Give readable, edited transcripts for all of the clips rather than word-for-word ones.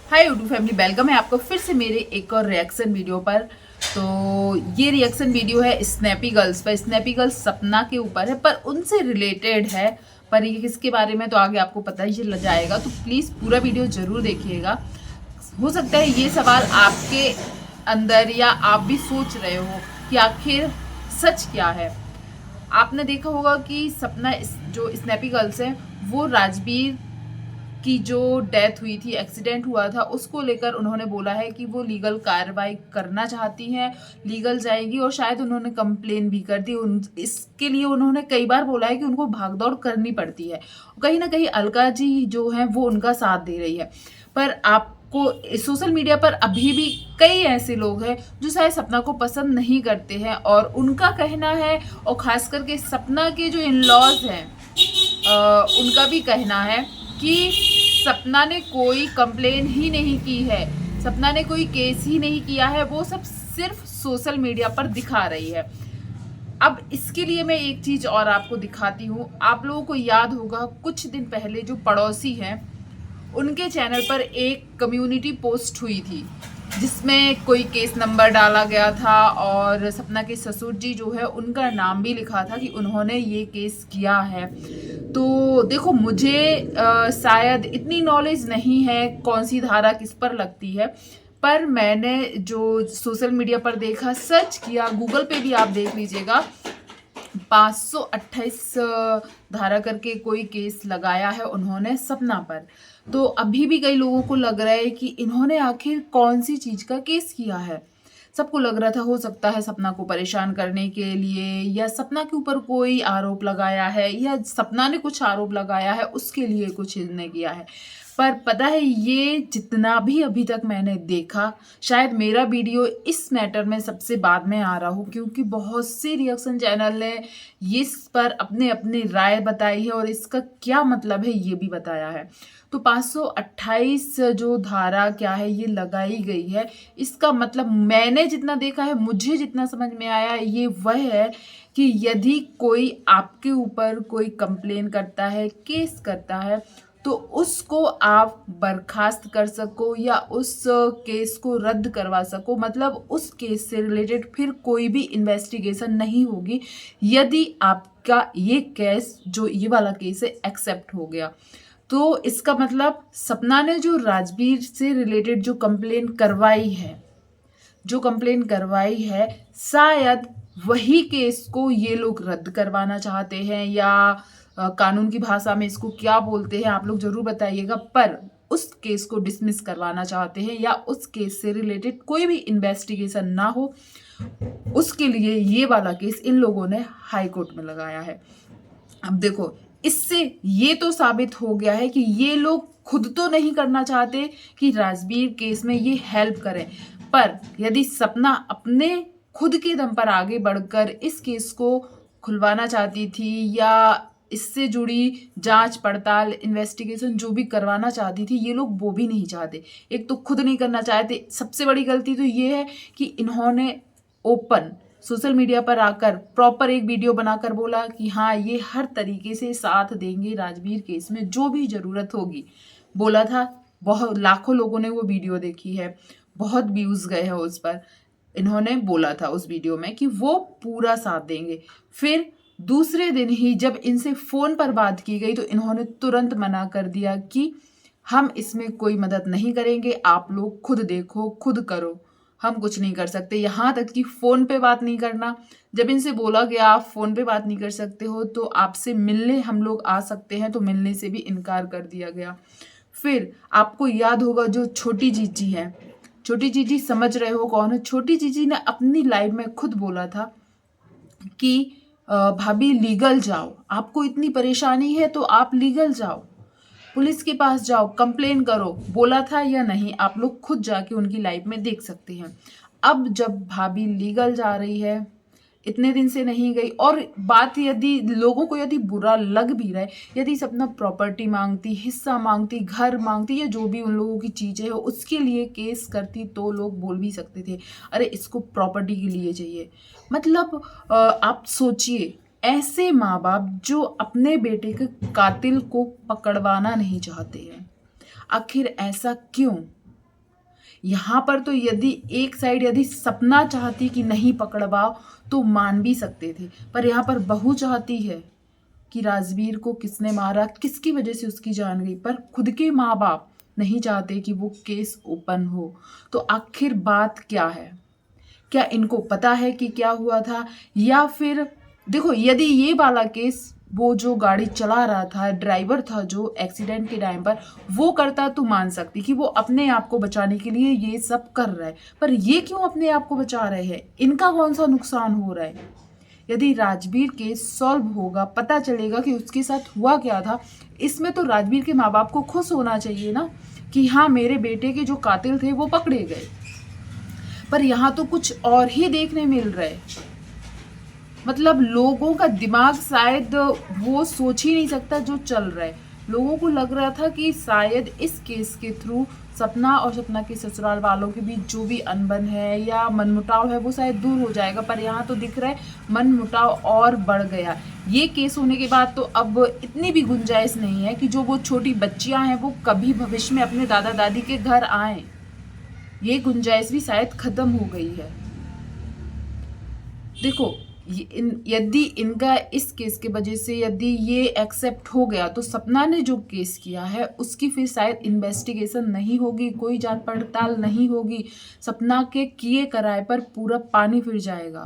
Hi YouTube family, welcome है आपको फिर से मेरे एक और रिएक्शन वीडियो पर। तो ये रिएक्शन वीडियो है स्नैपी गर्ल्स पर। स्नैपी गर्ल्स सपना के ऊपर है पर उनसे रिलेटेड है। पर ये किसके बारे में तो आगे आपको पता ही चल जाएगा, तो प्लीज़ पूरा वीडियो ज़रूर देखिएगा। हो सकता है ये सवाल आपके अंदर या आप भी सोच रहे हो कि आखिर सच क्या है। आपने देखा होगा कि सपना जो स्नैपी गर्ल्स है वो राजवीर की जो डेथ हुई थी, एक्सीडेंट हुआ था, उसको लेकर उन्होंने बोला है कि वो लीगल कार्रवाई करना चाहती हैं, लीगल जाएंगी और शायद उन्होंने कंप्लेन भी कर दी। इसके लिए उन्होंने कई बार बोला है कि उनको भागदौड़ करनी पड़ती है। कहीं ना कहीं अलका जी जो है वो उनका साथ दे रही है। पर आपको सोशल मीडिया पर अभी भी कई ऐसे लोग हैं जो शायद सपना को पसंद नहीं करते हैं और उनका कहना है, और खास करके सपना के जो इन लॉज हैं उनका भी कहना है कि सपना ने कोई कंप्लेन ही नहीं की है, सपना ने कोई केस ही नहीं किया है, वो सब सिर्फ सोशल मीडिया पर दिखा रही है। अब इसके लिए मैं एक चीज और आपको दिखाती हूँ। आप लोगों को याद होगा कुछ दिन पहले जो पड़ोसी हैं उनके चैनल पर एक कम्युनिटी पोस्ट हुई थी जिसमें कोई केस नंबर डाला गया था और सपना के ससुर जी जो है उनका नाम भी लिखा था कि उन्होंने ये केस किया है। तो देखो मुझे शायद इतनी नॉलेज नहीं है कौन सी धारा किस पर लगती है, पर मैंने जो सोशल मीडिया पर देखा, सर्च किया, गूगल पे भी आप देख लीजिएगा, 528 धारा करके कोई केस लगाया है उन्होंने सपना पर। तो अभी भी कई लोगों को लग रहा है कि इन्होंने आखिर कौन सी चीज का केस किया है। सबको लग रहा था हो सकता है सपना को परेशान करने के लिए, या सपना के ऊपर कोई आरोप लगाया है, या सपना ने कुछ आरोप लगाया है उसके लिए कुछ इन्होंने किया है। पर पता है ये जितना भी अभी तक मैंने देखा, शायद मेरा वीडियो इस मैटर में सबसे बाद में आ रहा हो, क्योंकि बहुत से रिएक्शन चैनल ने इस पर अपने अपने राय बताई है और इसका क्या मतलब है ये भी बताया है। तो 528 जो धारा क्या है ये लगाई गई है, इसका मतलब मैंने जितना देखा है, मुझे जितना समझ में आया ये वह है कि यदि कोई आपके ऊपर कोई कंप्लेन करता है, केस करता है, तो उसको आप बर्खास्त कर सको या उस केस को रद्द करवा सको। मतलब उस केस से रिलेटेड फिर कोई भी इन्वेस्टिगेशन नहीं होगी यदि आपका ये केस, जो ये वाला केस है, एक्सेप्ट हो गया। तो इसका मतलब सपना ने जो राजवीर से रिलेटेड जो कंप्लेन करवाई है, शायद वही केस को ये लोग रद्द करवाना चाहते हैं, या कानून की भाषा में इसको क्या बोलते हैं आप लोग जरूर बताइएगा, पर उस केस को डिसमिस करवाना चाहते हैं या उस केस से रिलेटेड कोई भी इन्वेस्टिगेशन ना हो, उसके लिए ये वाला केस इन लोगों ने हाई कोर्ट में लगाया है। अब देखो, इससे ये तो साबित हो गया है कि ये लोग खुद तो नहीं करना चाहते कि राजवीर केस में ये हेल्प करें, पर यदि सपना अपने खुद के दम पर आगे बढ़कर इस केस को खुलवाना चाहती थी या इससे जुड़ी जांच पड़ताल इन्वेस्टिगेशन जो भी करवाना चाहती थी, ये लोग वो भी नहीं चाहते। एक तो खुद नहीं करना चाहते, सबसे बड़ी गलती तो ये है कि इन्होंने ओपन सोशल मीडिया पर आकर प्रॉपर एक वीडियो बनाकर बोला कि हाँ ये हर तरीके से साथ देंगे राजवीर केस में, जो भी जरूरत होगी। बोला था, बहुत लाखों लोगों ने वो वीडियो देखी है, बहुत व्यूज गए हैं उस पर। इन्होंने बोला था उस वीडियो में कि वो पूरा साथ देंगे। फिर दूसरे दिन ही जब इनसे फोन पर बात की गई तो इन्होंने तुरंत मना कर दिया कि हम इसमें कोई मदद नहीं करेंगे, आप लोग खुद देखो, खुद करो, हम कुछ नहीं कर सकते। यहाँ तक कि फोन पे बात नहीं करना, जब इनसे बोला गया आप फोन पे बात नहीं कर सकते हो तो आपसे मिलने हम लोग आ सकते हैं, तो मिलने से भी इनकार कर दिया गया। फिर आपको याद होगा जो छोटी जीजी है, छोटी जीजी समझ रहे हो कौन है? छोटी जीजी ने अपनी लाइव में खुद बोला था कि भाभी लीगल जाओ, आपको इतनी परेशानी है तो आप लीगल जाओ, पुलिस के पास जाओ, कंप्लेन करो। बोला था या नहीं आप लोग खुद जाके उनकी लाइफ में देख सकते हैं। अब जब भाभी लीगल जा रही है, इतने दिन से नहीं गई, और बात यदि लोगों को यदि बुरा लग भी रहा है, यदि सपना प्रॉपर्टी मांगती, हिस्सा मांगती, घर मांगती, या जो भी उन लोगों की चीजें है उसके लिए केस करती, तो लोग बोल भी सकते थे अरे इसको प्रॉपर्टी के लिए चाहिए। मतलब आप सोचिए, ऐसे माँ बाप जो अपने बेटे के कातिल को पकड़वाना नहीं चाहते हैं, आखिर ऐसा क्यों? यहाँ पर तो यदि एक साइड यदि सपना चाहती कि नहीं पकड़वाओ तो मान भी सकते थे, पर यहाँ पर बहू चाहती है कि राजवीर को किसने मारा, किसकी वजह से उसकी जान गई, पर खुद के माँ बाप नहीं चाहते कि वो केस ओपन हो। तो आखिर बात क्या है? क्या इनको पता है कि क्या हुआ था, या फिर देखो यदि ये वाला केस वो जो गाड़ी चला रहा था, ड्राइवर था जो एक्सीडेंट के टाइम पर, वो करता तो मान सकती कि वो अपने आप को बचाने के लिए ये सब कर रहा है, पर ये क्यों अपने आप को बचा रहे हैं? इनका कौन सा नुकसान हो रहा है? यदि राजवीर केस सॉल्व होगा, पता चलेगा कि उसके साथ हुआ क्या था, इसमें तो राजवीर के माँ बाप को खुश होना चाहिए ना कि हाँ मेरे बेटे के जो कातिल थे वो पकड़े गए। पर यहाँ तो कुछ और ही देखने मिल रहा है। मतलब लोगों का दिमाग शायद वो सोच ही नहीं सकता जो चल रहा है। लोगों को लग रहा था कि शायद इस केस के थ्रू सपना और सपना के ससुराल वालों के बीच जो भी अनबन है या मनमुटाव है वो शायद दूर हो जाएगा, पर यहाँ तो दिख रहा है मनमुटाव और बढ़ गया। ये केस होने के बाद तो अब इतनी भी गुंजाइश नहीं है कि जो वो छोटी बच्चियां हैं वो कभी भविष्य में अपने दादा दादी के घर आएं। ये गुंजाइश भी शायद खत्म हो गई है। देखो यदि इनका इस केस के वजह से यदि ये एक्सेप्ट हो गया तो सपना ने जो केस किया है उसकी फिर शायद इन्वेस्टिगेशन नहीं होगी, कोई जांच पड़ताल नहीं होगी। सपना के किए कराए पर पूरा पानी फिर जाएगा,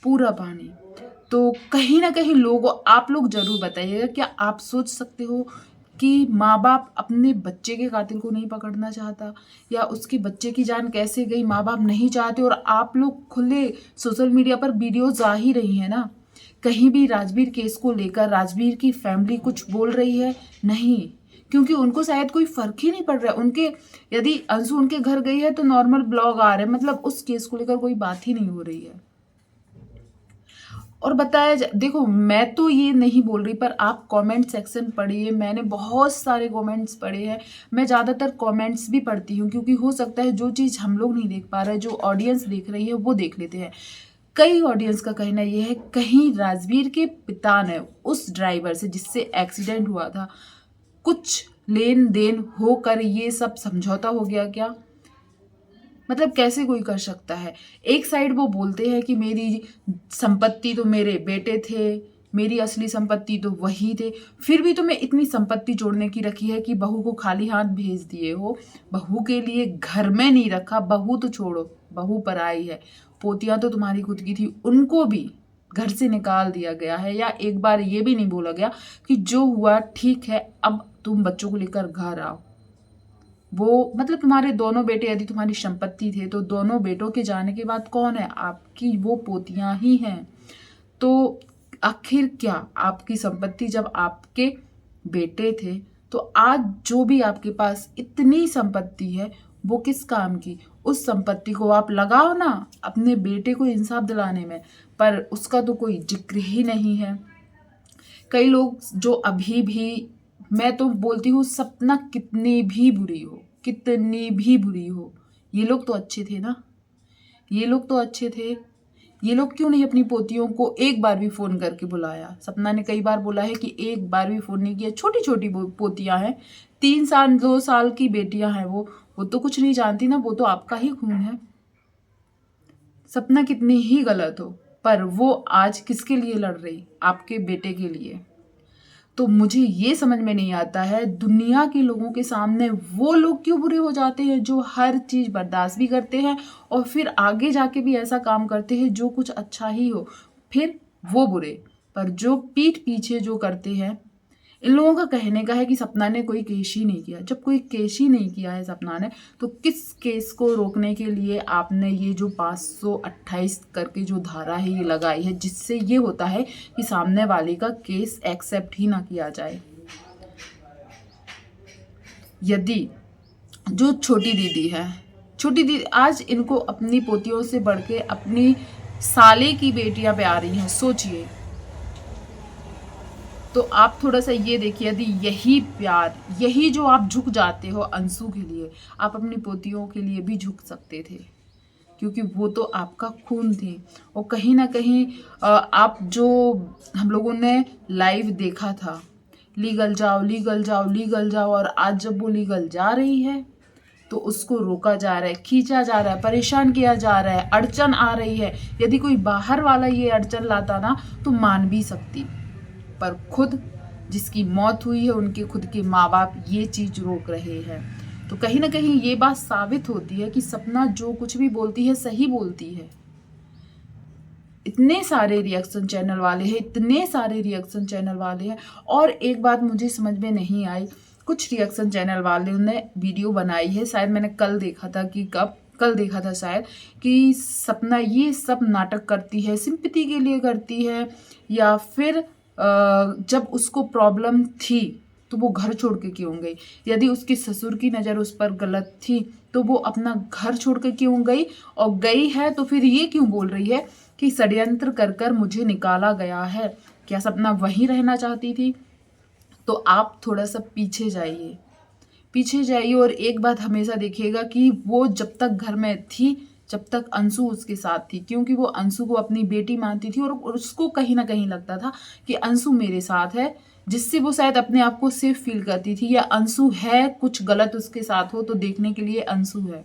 पूरा पानी। तो कहीं ना कहीं आप लोग जरूर बताइएगा, क्या आप सोच सकते हो कि माँ बाप अपने बच्चे के कातिल को नहीं पकड़ना चाहता, या उसके बच्चे की जान कैसे गई माँ बाप नहीं चाहते, और आप लोग खुले सोशल मीडिया पर वीडियोज आ ही रही है ना। कहीं भी राजवीर केस को लेकर राजवीर की फैमिली कुछ बोल रही है? नहीं, क्योंकि उनको शायद कोई फर्क ही नहीं पड़ रहा है। उनके यदि अंशु उनके घर गई है तो नॉर्मल ब्लॉग आ रहे हैं, मतलब उस केस को लेकर कोई बात ही नहीं हो रही है। और बताया देखो मैं तो ये नहीं बोल रही, पर आप कमेंट सेक्शन पढ़िए। मैंने बहुत सारे कमेंट्स पढ़े हैं, मैं ज़्यादातर कमेंट्स भी पढ़ती हूँ, क्योंकि हो सकता है जो चीज़ हम लोग नहीं देख पा रहे, जो ऑडियंस देख रही है वो देख लेते हैं। कई ऑडियंस का कहना ये है कहीं राजवीर के पिता ने उस ड्राइवर से जिससे एक्सीडेंट हुआ था कुछ लेन देन होकर ये सब समझौता हो गया क्या? मतलब कैसे कोई कर सकता है? एक साइड वो बोलते हैं कि मेरी संपत्ति तो मेरे बेटे थे, मेरी असली संपत्ति तो वही थे, फिर भी तुम्हें इतनी संपत्ति जोड़ने की रखी है कि बहू को खाली हाथ भेज दिए हो, बहू के लिए घर में नहीं रखा। बहू तो छोड़ो, बहू पर आई है, पोतियां तो तुम्हारी खुद की थी, उनको भी घर से निकाल दिया गया है, या एक बार ये भी नहीं बोला गया कि जो हुआ ठीक है अब तुम बच्चों को लेकर घर आओ। वो मतलब तुम्हारे दोनों बेटे यदि तुम्हारी संपत्ति थे तो दोनों बेटों के जाने के बाद कौन है? आपकी वो पोतियां ही हैं। तो आखिर क्या आपकी संपत्ति जब आपके बेटे थे, तो आज जो भी आपके पास इतनी संपत्ति है वो किस काम की? उस संपत्ति को आप लगाओ ना अपने बेटे को इंसाफ दिलाने में, पर उसका तो कोई जिक्र ही नहीं है। कई लोग जो अभी भी, मैं तो बोलती हूँ सपना कितनी भी बुरी हो, कितनी भी बुरी हो, ये लोग तो अच्छे थे ना, ये लोग तो अच्छे थे। ये लोग क्यों नहीं अपनी पोतियों को एक बार भी फोन करके बुलाया? सपना ने कई बार बोला है कि एक बार भी फोन नहीं किया। छोटी छोटी पोतियां हैं, 3 साल 2 साल की बेटियां हैं, वो तो कुछ नहीं जानती ना, वो तो आपका ही खून है। सपना कितनी ही गलत हो, पर वो आज किसके लिए लड़ रही? आपके बेटे के लिए। तो मुझे ये समझ में नहीं आता है दुनिया के लोगों के सामने वो लोग क्यों बुरे हो जाते हैं जो हर चीज़ बर्दाश्त भी करते हैं और फिर आगे जाके भी ऐसा काम करते हैं जो कुछ अच्छा ही हो, फिर वो बुरे। पर जो पीठ पीछे जो करते हैं, इन लोगों का कहने का है कि सपना ने कोई केस ही नहीं किया। जब कोई केस ही नहीं किया है सपना ने, तो किस केस को रोकने के लिए आपने ये जो 528 करके जो धारा है ये लगाई है, जिससे ये होता है कि सामने वाले का केस एक्सेप्ट ही ना किया जाए। यदि जो छोटी दीदी है, छोटी दीदी आज इनको अपनी पोतियों से बढ़ के अपनी साले की बेटियां प्यार रही हैं, सोचिए। तो आप थोड़ा सा ये देखिए, यदि यही प्यार, यही जो आप झुक जाते हो अंशु के लिए, आप अपनी पोतियों के लिए भी झुक सकते थे, क्योंकि वो तो आपका खून थे। और कहीं ना कहीं आप जो हम लोगों ने लाइव देखा था, लीगल जाओ लीगल जाओ लीगल जाओ, और आज जब वो लीगल जा रही है तो उसको रोका जा रहा है, खींचा जा रहा है, परेशान किया जा रहा है, अड़चन आ रही है। यदि कोई बाहर वाला ये अड़चन लाता ना तो मान भी सकती, पर खुद जिसकी मौत हुई है उनके खुद के माँ बाप ये चीज़ रोक रहे हैं। तो कहीं ना कहीं ये बात साबित होती है कि सपना जो कुछ भी बोलती है सही बोलती है। इतने सारे रिएक्शन चैनल वाले हैं, इतने सारे रिएक्शन चैनल वाले हैं। और एक बात मुझे समझ में नहीं आई, कुछ रिएक्शन चैनल वालों ने वीडियो बनाई है, शायद मैंने कल देखा था कि कल देखा था शायद, कि सपना ये सब नाटक करती है, सिंपैथी के लिए करती है, या फिर जब उसको प्रॉब्लम थी तो वो घर छोड़ के क्यों गई। यदि उसके ससुर की नज़र उस पर गलत थी तो वो अपना घर छोड़ के क्यों गई, और गई है तो फिर ये क्यों बोल रही है कि षड्यंत्र कर कर मुझे निकाला गया है। क्या सपना वहीं रहना चाहती थी? तो आप थोड़ा सा पीछे जाइए और एक बात हमेशा देखिएगा कि वो जब तक घर में थी, जब तक अंशु उसके साथ थी, क्योंकि वो अंशु को अपनी बेटी मानती थी और उसको कहीं ना कहीं लगता था कि अंशु मेरे साथ है, जिससे वो शायद अपने आप को सेफ फील करती थी, या अंशु है, कुछ गलत उसके साथ हो तो देखने के लिए अंशु है।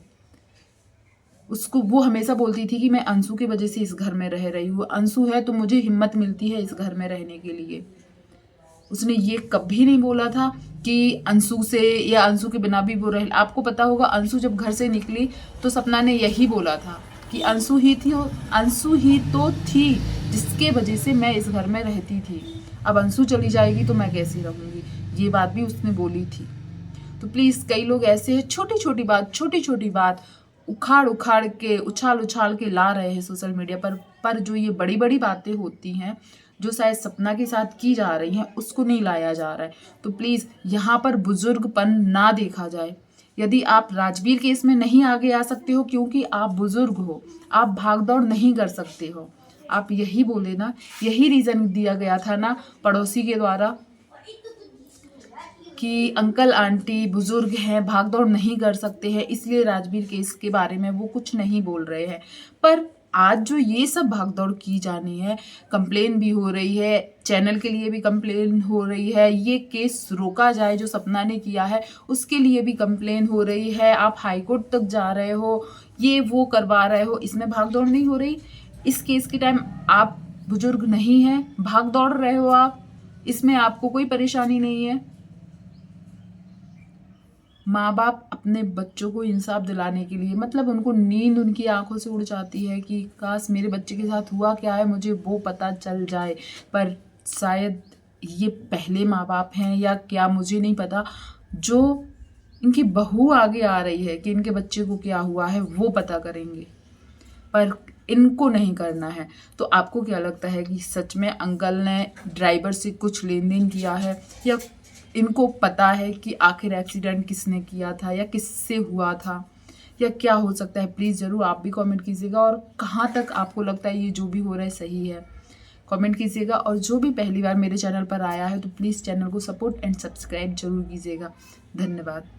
उसको वो हमेशा बोलती थी कि मैं अंशु की वजह से इस घर में रह रही हूँ, अंशु है तो मुझे हिम्मत मिलती है इस घर में रहने के लिए। उसने ये कभी नहीं बोला था कि अंशु से या अंशु के बिना भी वो रह। आपको पता होगा अंशु जब घर से निकली तो सपना ने यही बोला था कि अंशु ही तो थी जिसके वजह से मैं इस घर में रहती थी, अब अंशु चली जाएगी तो मैं कैसे रहूँगी, ये बात भी उसने बोली थी। तो प्लीज़, कई लोग ऐसे हैं छोटी छोटी बात उखाड़ के उछाल के ला रहे हैं सोशल मीडिया पर जो ये बड़ी बड़ी बातें होती हैं जो शायद सपना के साथ की जा रही हैं उसको नहीं लाया जा रहा है। तो प्लीज़ यहाँ पर बुजुर्गपन ना देखा जाए। यदि आप राजवीर केस में नहीं आगे आ सकते हो क्योंकि आप बुजुर्ग हो, आप भागदौड़ नहीं कर सकते हो, आप यही बोले ना, यही रीज़न दिया गया था ना पड़ोसी के द्वारा कि अंकल आंटी बुजुर्ग हैं, भागदौड़ नहीं कर सकते हैं, इसलिए राजवीर केस के बारे में वो कुछ नहीं बोल रहे हैं। पर आज जो ये सब भागदौड़ की जानी है, कंप्लेन भी हो रही है, चैनल के लिए भी कंप्लेन हो रही है, ये केस रोका जाए जो सपना ने किया है उसके लिए भी कंप्लेन हो रही है, आप हाई कोर्ट तक जा रहे हो, ये वो करवा रहे हो, इसमें भागदौड़ नहीं हो रही। इस केस के टाइम आप बुजुर्ग नहीं हैं, भाग दौड़ रहे हो आप, इसमें आपको कोई परेशानी नहीं है। माँ बाप अपने बच्चों को इंसाफ दिलाने के लिए, मतलब उनको नींद उनकी आंखों से उड़ जाती है कि काश मेरे बच्चे के साथ हुआ क्या है मुझे वो पता चल जाए, पर शायद ये पहले माँ बाप हैं या क्या मुझे नहीं पता, जो इनकी बहू आगे आ रही है कि इनके बच्चे को क्या हुआ है वो पता करेंगे, पर इनको नहीं करना है। तो आपको क्या लगता है कि सच में अंकल ने ड्राइवर से कुछ लेन देन किया है, या इनको पता है कि आखिर एक्सीडेंट किसने किया था या किससे हुआ था, या क्या हो सकता है? प्लीज़ ज़रूर आप भी कमेंट कीजिएगा, और कहाँ तक आपको लगता है ये जो भी हो रहा है सही है, कमेंट कीजिएगा। और जो भी पहली बार मेरे चैनल पर आया है तो प्लीज़ चैनल को सपोर्ट एंड सब्सक्राइब जरूर कीजिएगा। धन्यवाद।